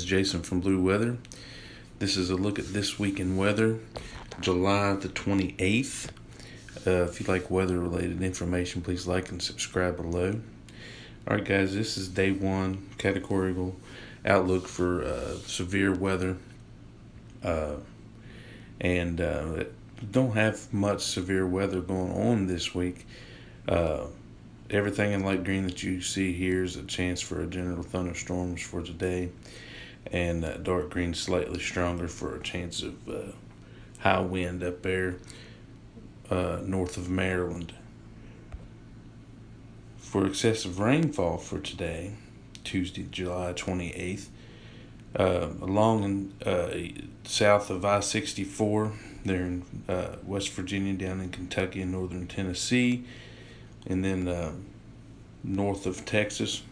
Jason from Blue Weather. This is a look at this week in weather, July the 28th. If you like weather related information, please like and subscribe below. Alright guys, this is day one categorical outlook for severe weather. And don't have much severe weather going on this week. Everything in light green that you see here is a chance for a general thunderstorms for today, and dark green slightly stronger for a chance of high wind up there north of Maryland. For excessive rainfall for today, Tuesday, July 28th, along in south of I-64, there in West Virginia, down in Kentucky and northern Tennessee, and then north of Texas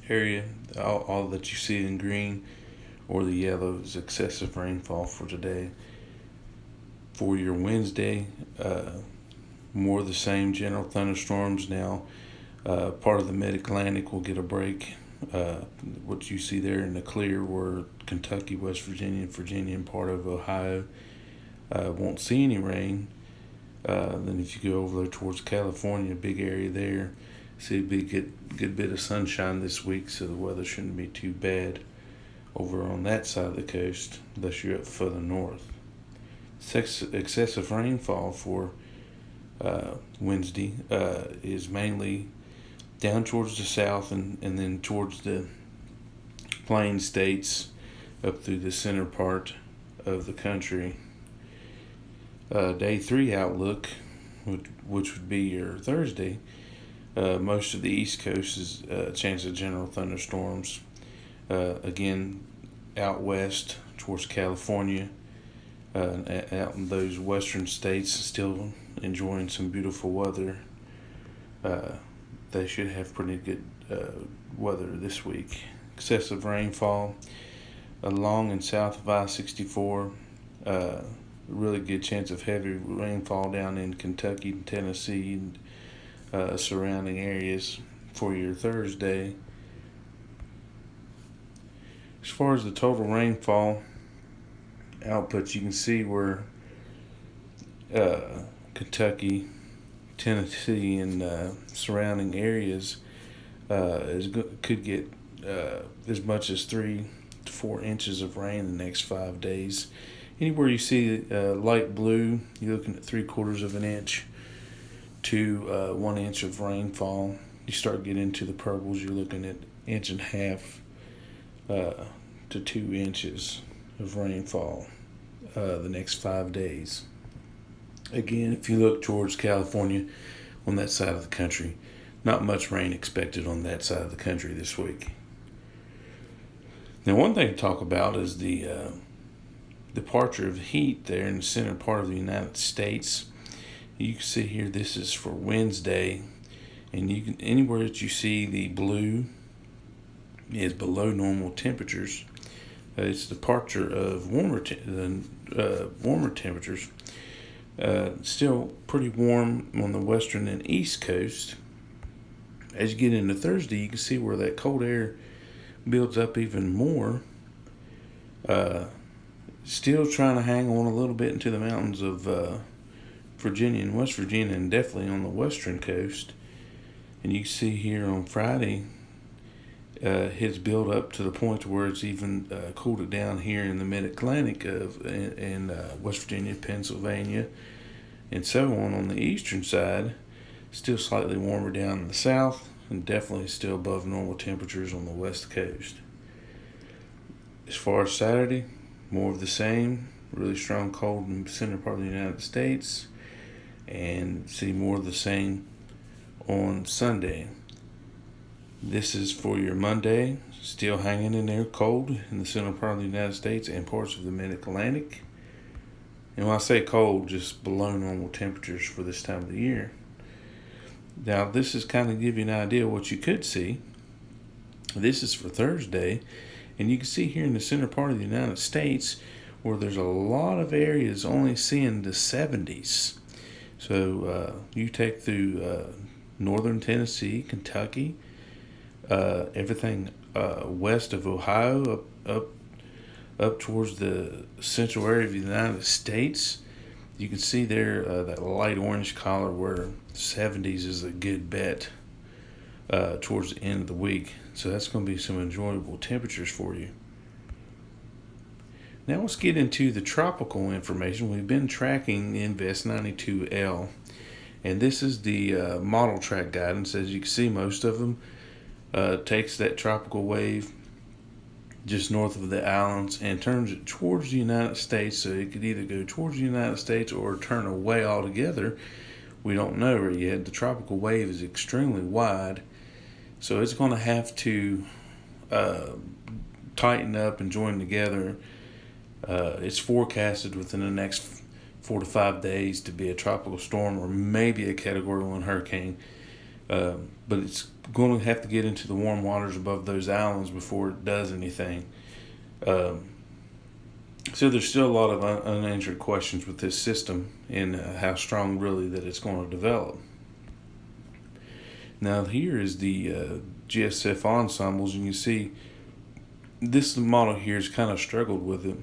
area, all that you see in green or the yellow is excessive rainfall for today. For your Wednesday, more of the same general thunderstorms. Now part of the mid-Atlantic will get a break. What you see there in the clear were Kentucky, West Virginia, and part of Ohio won't see any rain. Then if you go over there towards California, a big area there, see a good bit of sunshine this week, so the weather shouldn't be too bad over on that side of the coast unless you're up further north. Excessive rainfall for Wednesday is mainly down towards the south and then towards the plain states up through the center part of the country. Day 3 outlook, which would be your Thursday, most of the East Coast is a chance of general thunderstorms. Again, out west towards California, out in those western states, still enjoying some beautiful weather. They should have pretty good weather this week. Excessive rainfall along and south of I-64. Really good chance of heavy rainfall down in Kentucky and Tennessee and surrounding areas for your Thursday. As far as the total rainfall output, you can see where Kentucky, Tennessee, and surrounding areas could get as much as 3 to 4 inches of rain in the next 5 days. Anywhere you see light blue, you're looking at 3/4 of an inch to 1 inch of rainfall. You start getting into the purples, you're looking at 1.5 to 2 inches of rainfall the next 5 days. Again, if you look towards California on that side of the country, not much rain expected on that side of the country this week. Now, one thing to talk about is the departure of heat there in the center part of the United States. You can see here this is for Wednesday, and you can anywhere that you see the blue is below normal temperatures. It's departure of warmer temperatures. Still pretty warm on the western and east coast. As you get into Thursday, you can see where that cold air builds up even more. Still trying to hang on a little bit into the mountains of Virginia and West Virginia, and definitely on the western coast. And you can see here on Friday, it's built up to the point where it's even cooled it down here in the mid-Atlantic in West Virginia, Pennsylvania, and so on the eastern side. Still slightly warmer down in the south, and definitely still above normal temperatures on the west coast. As far as Saturday, more of the same, really strong cold in the center part of the United States, and see more of the same on Sunday. This is for your Monday, still hanging in there cold in the center part of the United States and parts of the mid-Atlantic. And when I say cold, just below normal temperatures for this time of the year. Now, this is kind of give you an idea of what you could see. This is for Thursday, and you can see here in the center part of the United States where there's a lot of areas only seeing the 70s. So you take through northern Tennessee, Kentucky, everything west of Ohio, up towards the central area of the United States. You can see there that light orange color where 70s is a good bet towards the end of the week. So that's going to be some enjoyable temperatures for you. Now let's get into the tropical information. We've been tracking the Invest 92L, and this is the model track guidance. As you can see, most of them takes that tropical wave just north of the islands and turns it towards the United States. So it could either go towards the United States or turn away altogether. We don't know yet. The tropical wave is extremely wide, so it's going to have to tighten up and join together. It's forecasted within the next 4 to 5 days to be a tropical storm or maybe a Category 1 hurricane. But it's going to have to get into the warm waters above those islands before it does anything. So there's still a lot of unanswered questions with this system and how strong really that it's going to develop. Now here is the GSF ensembles. You can see this model here has kind of struggled with it.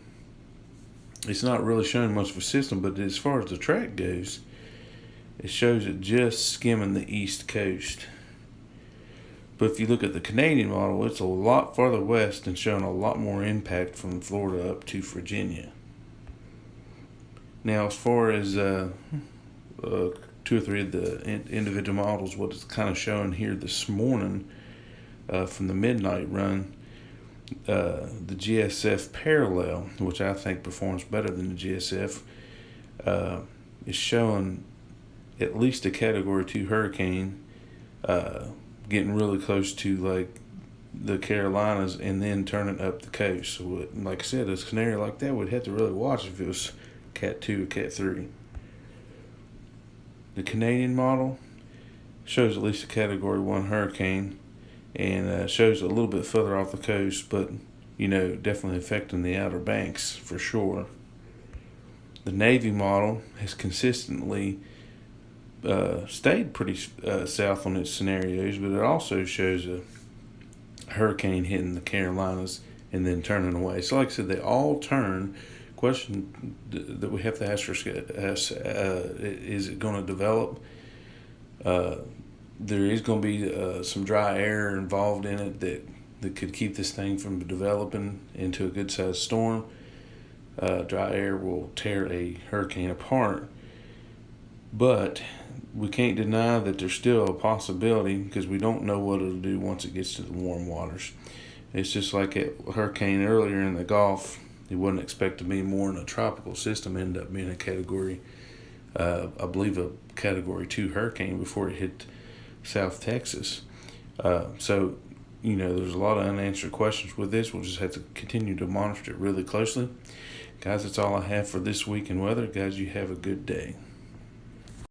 It's not really showing much of a system, but as far as the track goes, it shows it just skimming the east coast. But if you look at the Canadian model, it's a lot farther west and showing a lot more impact from Florida up to Virginia. Now, as far as 2 or 3 of the individual models, what it's kind of showing here this morning from the midnight run, the GSF parallel, which I think performs better than the GSF, is showing at least a Category 2 hurricane getting really close to like the Carolinas and then turning up the coast. So like I said, a scenario like that would have to really watch if it was Cat 2 or Cat 3. The Canadian model shows at least a Category 1 hurricane and shows a little bit further off the coast, but definitely affecting the Outer Banks for sure. The Navy model has consistently stayed pretty south on its scenarios, but it also shows a hurricane hitting the Carolinas and then turning away. So like I said, they all turn. Question that we have to ask is it going to develop? There is going to be some dry air involved in it that could keep this thing from developing into a good-sized storm. Dry air will tear a hurricane apart, but we can't deny that there's still a possibility because we don't know what it'll do once it gets to the warm waters. It's just like a hurricane earlier in the Gulf. You wouldn't expect to be more in a tropical system, end up being a Category, I believe a Category 2 hurricane before it hit South Texas. So there's a lot of unanswered questions with this. We'll just have to continue to monitor it really closely. Guys, that's all I have for this week in weather. Guys, you have a good day.